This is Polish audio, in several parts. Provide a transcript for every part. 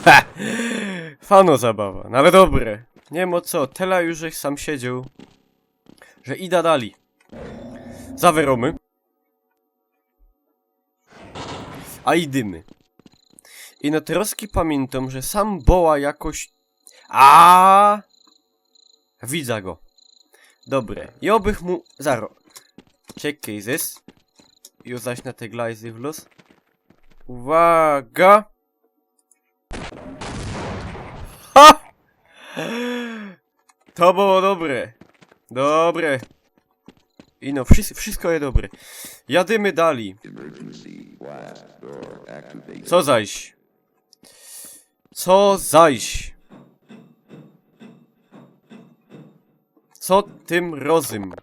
Ha! Fano zabawa, no ale dobre. Nie wiem o co, tyle już żech sam siedział, że ida dali. Zaweromy. A idymy. I no troski pamiętam, że sam boła jakoś... Widzę go. Dobre. I obych mu... Zaro. Czekaj, zes. Już zaś na te glajzy w los. Uwaga! Ha! To było dobre. Dobre. I no, wszystko jest dobre. Jadymy dali. Co zaś? Co zaś? Co tym rozum?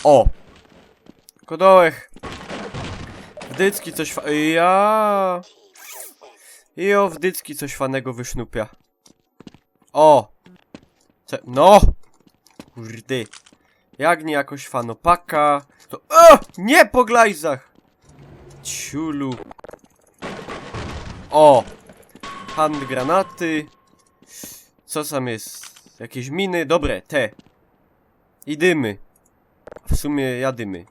O! Kodołek. Wdycki coś wdycki coś fanego wysznupia. O! No! Kurde. Jak nie jakoś fanopaka, to... Nie po glajzach! Ciulu. O! Handgranaty. Co tam jest? Jakieś miny? Dobre, te. I dymy. W sumie jadymy.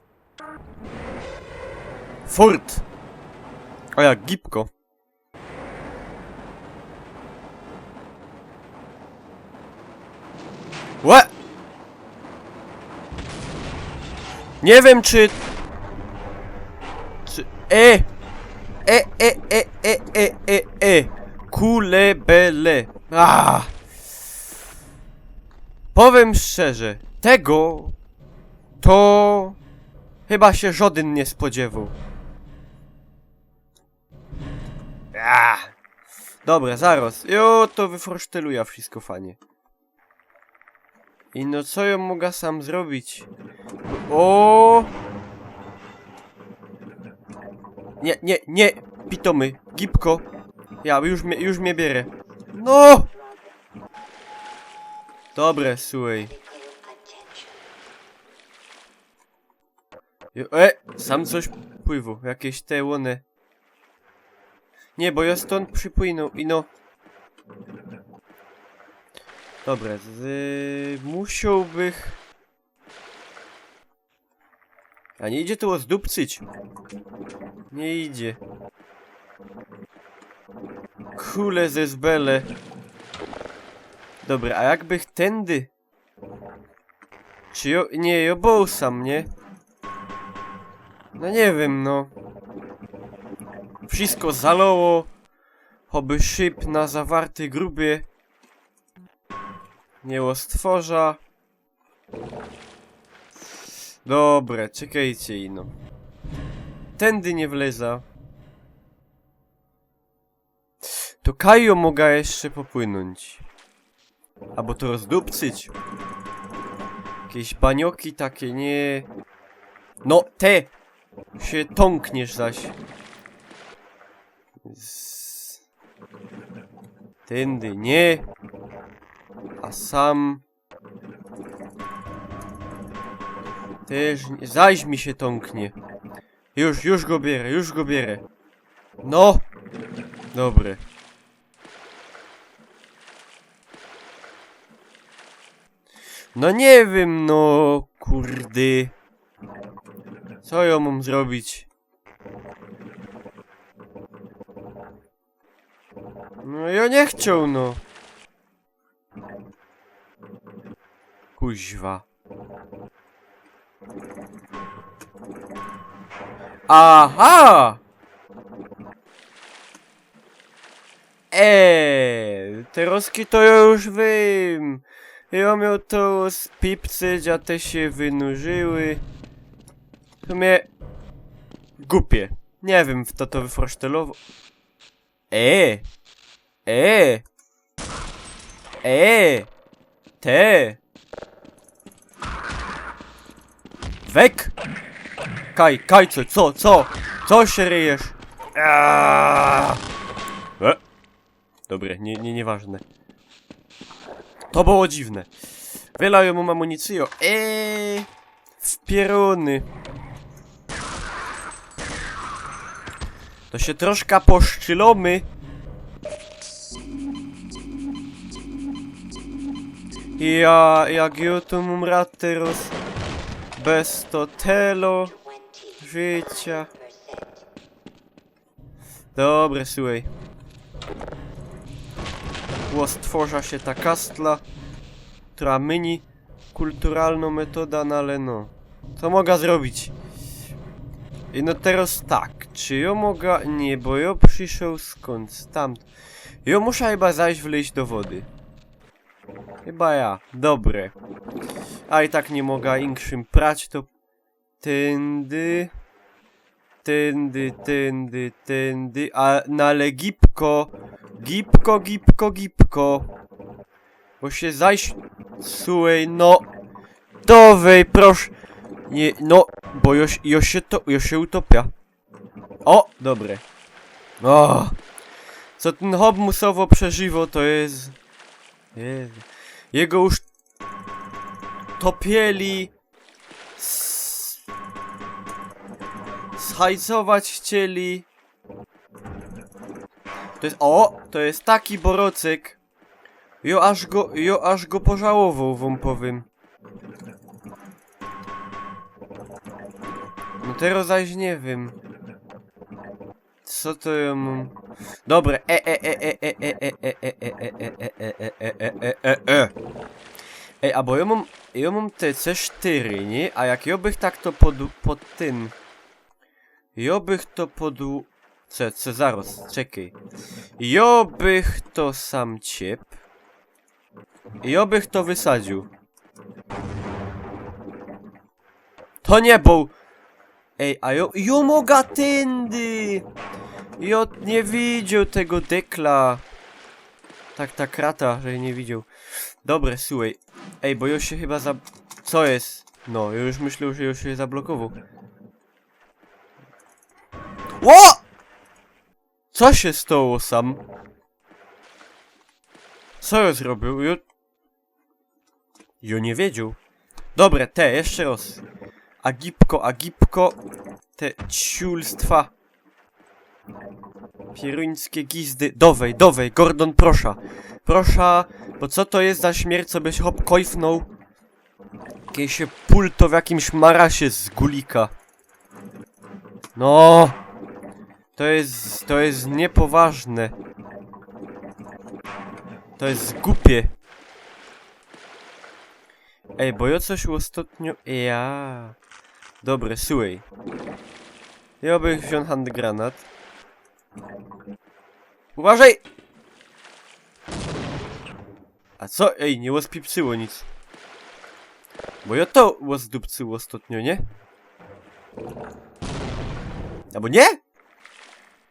Fort! O jak gipko. Łe! Nie wiem czy... Kulebele. Powiem szczerze, tego... To... Chyba się żaden nie spodziewał. Dobra, zaraz. Jo, to wyfroszteluję wszystko fajnie. I no co ja mogę sam zrobić? O! Nie, pitomy, gipko. Ja, już mnie bierę. No! Dobre, słuchaj. Sam coś pływu, jakieś te łony. Nie, bo ja stąd przypłynął i no... Dobra, musiałbych... A nie idzie to zdupcyć. Nie idzie. Kule ze zbele. Dobra, a jakbych tędy... Czy jo... Nie, jo był sam, nie? No nie wiem, no. Wszystko zalało. Choby szyb na zawarty grubie. Nie stworza. Dobre, czekajcie ino. Tędy nie wleza. To Kajo mogę jeszcze popłynąć. Albo to rozdupcyć. Jakieś banioki takie, nie... No, te! Się tąkniesz zaś. Tędy nie. A sam... Też nie... Zaś mi się tąknie. Już go bierę. No! Dobre. No nie wiem, no... Kurde. Co ja mam zrobić? No ja nie chciał, no. Kuźwa. Aha! Te roski to ja już wiem. Ja miał to spipcyć, a te się wynurzyły. W sumie... Głupie. Nie wiem, kto to wyfrosztelował. Te! Wek! Kaj, co się ryjesz? Dobre, nieważne. To było dziwne. Wylają mu amunicję. W pieruny. To się troszkę poszczylamy. Jak ja to mam rad teraz bez to telo życia. Dobre, słuchaj. Stworza się ta kastla, która myni kulturalną metoda, no ale no. Co mogę zrobić? I no teraz tak, czy ja mogę... Nie, bo ja przyszedł skąd? Stamtąd. Ja muszę chyba zajść wleźć do wody. Chyba ja. Dobre. A i tak nie mogę inkszym prać, to... Tędy... Tędy... A no ale gipko... Gipko... Bo się zajść... Słuchaj, no... Dowej, proszę... Nie, no... Bo jo się utopia. O! Dobre. O! Co ten hob musowo przeżywo, to jest... Jego już... Topieli... Schajcować chcieli... To jest... O! To jest taki borocek. Jo aż go pożałował, wam powiem. No teraz zaś nie wiem. Co to ja mam? Dobre. Ej, a bo ja mam te C4, nie? A jak ja bych tak to pod tym... Ja bych to zaraz, czekaj. Ja bych to sam ciep. Ja bych to wysadził. To nie był... Ej, a jo mogę tędy! Jo nie widział tego dekla. Tak, ta krata, że nie widział. Dobre, słuchaj. Ej, bo jo się chyba Co jest? No, ja już myślę, że już się zablokował. Ło! Co się stało sam? Co ja zrobił? Jo nie wiedział. Dobre, jeszcze raz. Agipko, te ciulstwa. Pieruńskie gizdy. Dowej, Gordon, proszę. Proszę, bo co to jest za śmierć, co byś hop kojfnął? Kiedy się pulto w jakimś marasie z gulika. No. To jest niepoważne. To jest głupie. Ej, bo ja coś ostatnio... Dobre, słuchaj. Ja bych wziął handgranat. Uważaj! A co? Ej, nie łospipsyło nic. Bo ja to łozdupcyło ostatnio, nie? Albo nie?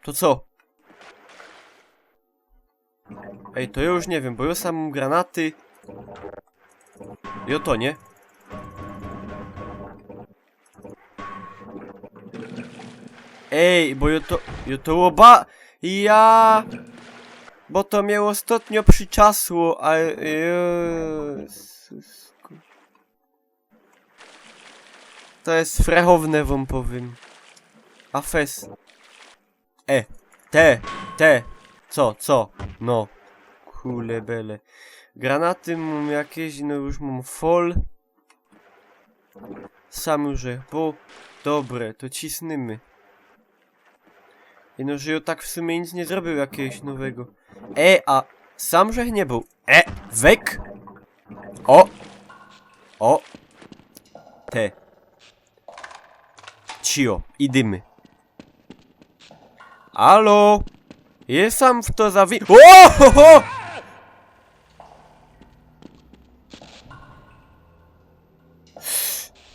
To co? Ej, to ja już nie wiem, bo ja sam mam granaty. I o to nie. Ej, bo ja to łoba... Bo to mnie ostatnio przyczasło, a... Jesusku. To jest frechowne, wam powiem. A fes. Co? No. Kulebele. Granaty mam jakieś, no już mam fol. Sam już, bo... Dobre, to cisnymy. I no, że ja tak w sumie nic nie zrobił jakiegoś nowego. A sam żech nie był. Wek! O! Cio, idymy. Alo! Jestem w to O!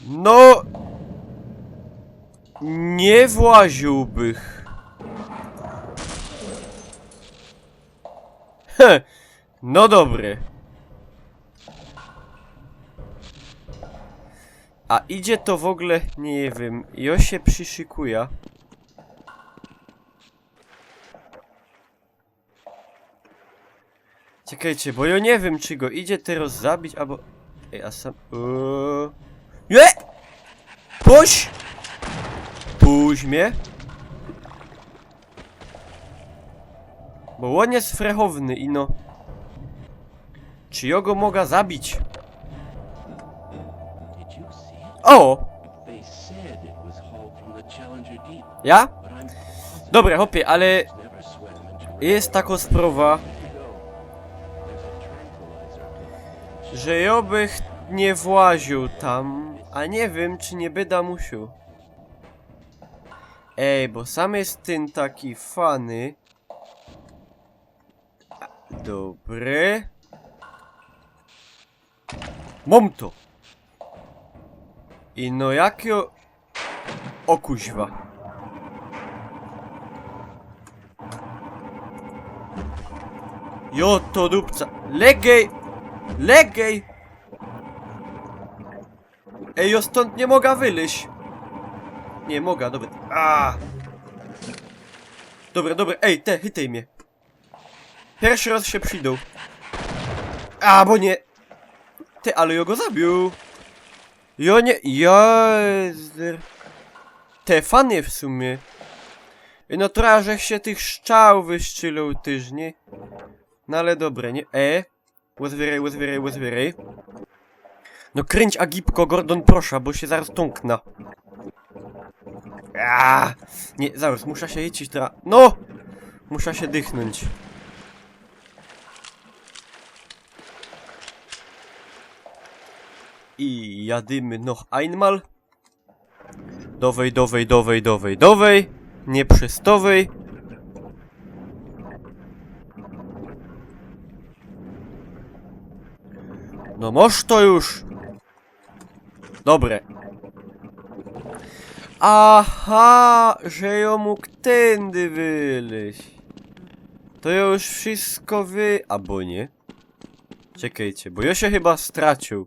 No... Nie właziłbych. No dobre. A idzie to w ogóle, nie wiem, ja się przyszykuje. Czekajcie, bo ja nie wiem, czy go idzie teraz zabić, albo... Ej, a sam... Nie! Puść! Puść mnie! Bo on jest frechowny i no... Czy ja go mogę zabić? O! Ja? Dobra, hopie, ale... Jest taka sprawa... Że ja bych nie właził tam, a nie wiem, czy nie byda musiał. Ej, bo sam jest ten taki fany. Dobry. Mam to. I no jakio... O kuźwa. Jo to dupca. Legej! Legej! Ej, ja stąd nie mogę wyleźć. Nie mogę, dobra. Dobra, dobra, ej, hytaj mnie. Pierwszy raz się przyjdą. Bo nie. Ale ja go zabił. Ja nie, fany w sumie. No trochę, że się tych szczał wyszczylą tyż, nie? No ale dobre, nie? Łezwieraj. No kręć agipko, Gordon, proszę, bo się zaraz tąkna. Nie, zaraz, muszę się jecić teraz. No! Muszę się dychnąć. I jadymy noch einmal. Dowej. Nie przystowej. No moż to już. Dobre. Aha, że ja mógł tędy wyleźć. To ja już wszystko albo nie. Czekajcie, bo ja się chyba stracił.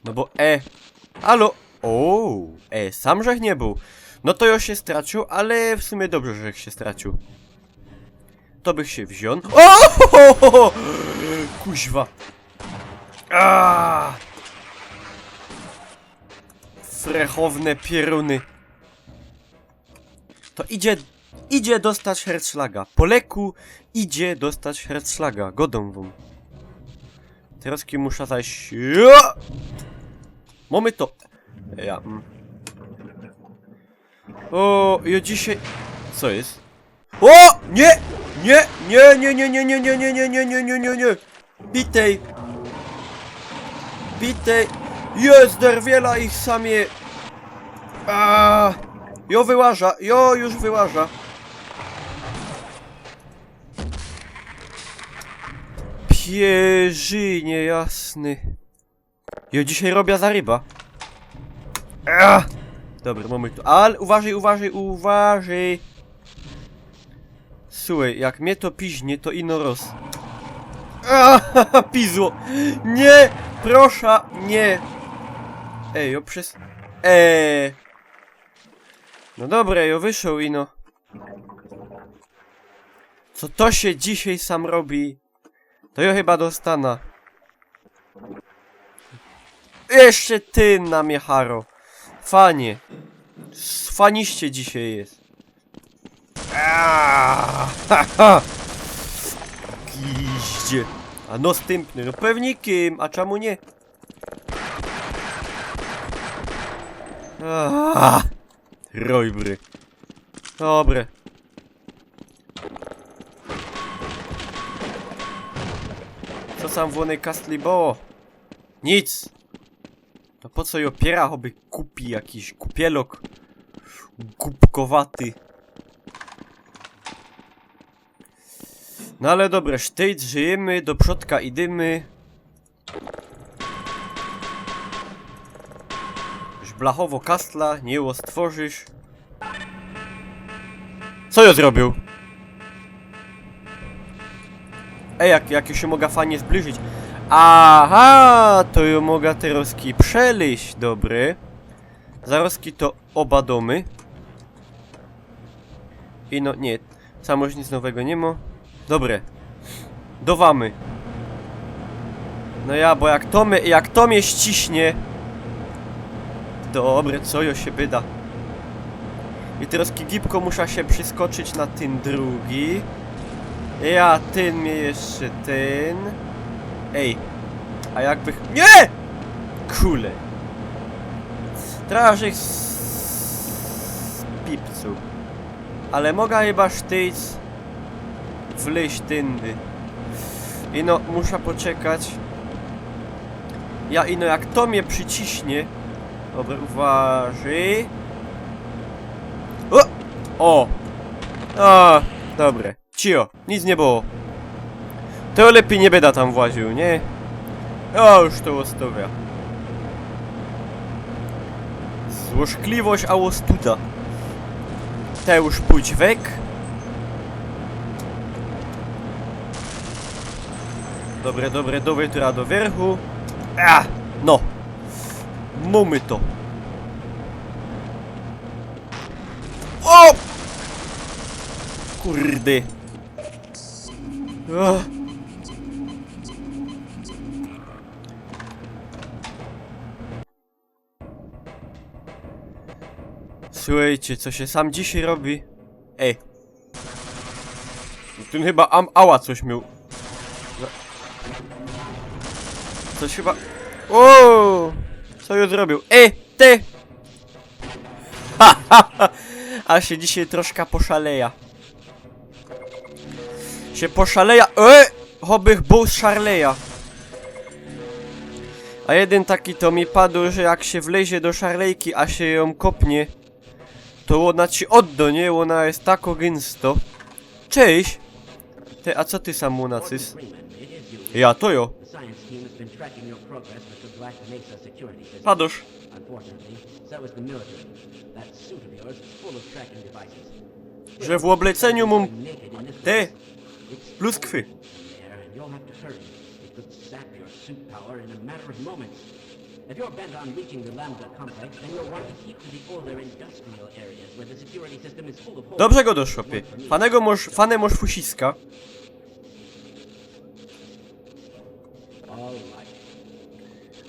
No bo halo. Sam żech nie był. No to ja się stracił, ale w sumie dobrze, że się stracił. To bych się wziął. O! Kuźwa. Frechowne pieruny. To idzie dostać Herzschlaga. Po leku idzie dostać Herzschlaga. Godą wam. Teraz muszę zajść. Mamy to. Ja dzisiaj... Co jest? Nie! Bitej! Jest derwiela ich samie! Jo już wyłaża! Pierzynie jasny! Jo dzisiaj robię za ryba! Dobra, mamy tu. Ale uważaj! Słuchaj, jak mnie to piźnie, to ino roz. Pizło! Nie! Proszę, nie! Ej, No dobra, jo wyszło ino. Co to się dzisiaj sam robi? To ja chyba dostana. Jeszcze ty na mnie, Haro. Fanie. Faniście dzisiaj jest. Giździe. A następny, no pewnie kim, a czemu nie? Rojbry. Dobre. Co sam włony kastli było? Nic. To po co i opiera, choby kupi jakiś kupielok. Głupkowaty. No ale dobra, sztejt, żyjemy, do przodka idymy. Już blachowo kastla, nie ło stworzysz. Co ja zrobił? Jak się mogę fajnie zbliżyć? Aha, to ja mogę teroski przeleść, dobry. Zaroski to oba domy. I no, nie, samo już nic nowego nie ma. Dobre. Dowamy. No ja, bo jak to mnie ściśnie. Dobre, co jo się byda. I teraz gipko muszę się przyskoczyć na ten drugi. Ja, ten mnie jeszcze ten. Ej. A jakby... Nie! Kule. Strażnik z pipcu. Ale mogę chyba sztyć wleźć tędy. I no, muszę poczekać. Ja ino jak to mnie przyciśnie. Dobra, uważaj. O! O! A, dobre. Cio, nic nie było. To lepiej nie będę tam właził, nie? O, już to ostawia. Złośliwość, a ostuda. Te już pójdź weg. Dobre, dobre, dobre, teraz do wierchu. A, no. Mamy to. O! Kurde. O. Słuchajcie, co się sam dzisiaj robi? Ej. Ten chyba ała coś miał. Coś chyba... O! Co ja zrobił? Ej, ty! Ha, ha, ha. A się dzisiaj troszkę poszaleja. Się poszaleja. Hobych był z szarleja. A jeden taki to mi padł, że jak się wlezie do szarlejki, a się ją kopnie, to ona ci odda, nie? Ona jest tak gęsto. Cześć! Ty, a co ty sam nacis? Ja, to jo. Padosz. Że w obleceniu mam... Ty! Pluskwy. If you're bent on reaching the Lambda complex, then you'll want to keep to the older industrial areas where the security system is full of holes. Dobrze go doszło, pie. Fane moż fusiska.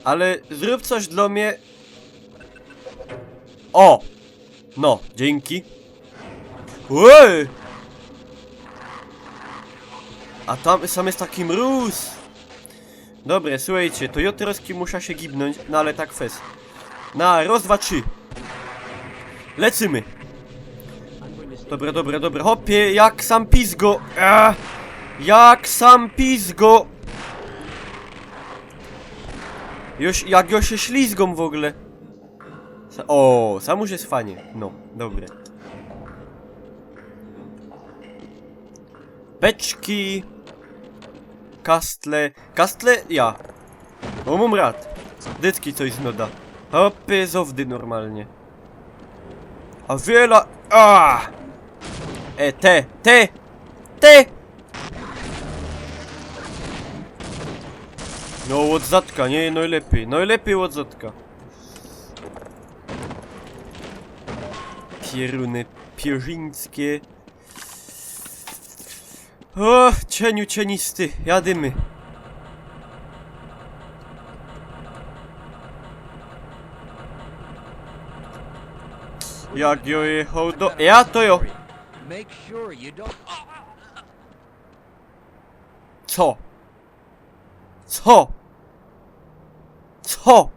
Ale zrób coś dla mnie. O! No, dzięki. Ej! A tam sam jest taki mróz. Dobre, słuchajcie, to ja teraz muszę się gibnąć, no ale tak fest. Na raz, dwa, trzy. Lecymy. Dobre, dobre, dobre. Hopie, jak sam pizgo. Jak sam pizgo. Jak ja się ślizgą w ogóle. O, sam już jest fajnie. No, dobre. Beczki. Kastle. Kastle? Ja. O, mam rad. Dytki coś znoda. Hopie, zowdy normalnie. A wiela... Te! No, od zatka, nie? Najlepiej. Najlepiej od zatka. Pieruny pierzyńskie. O, cieniu cienisty. Jadymy. Jak jo jechał do... Ja to jo! Co? Co? Co?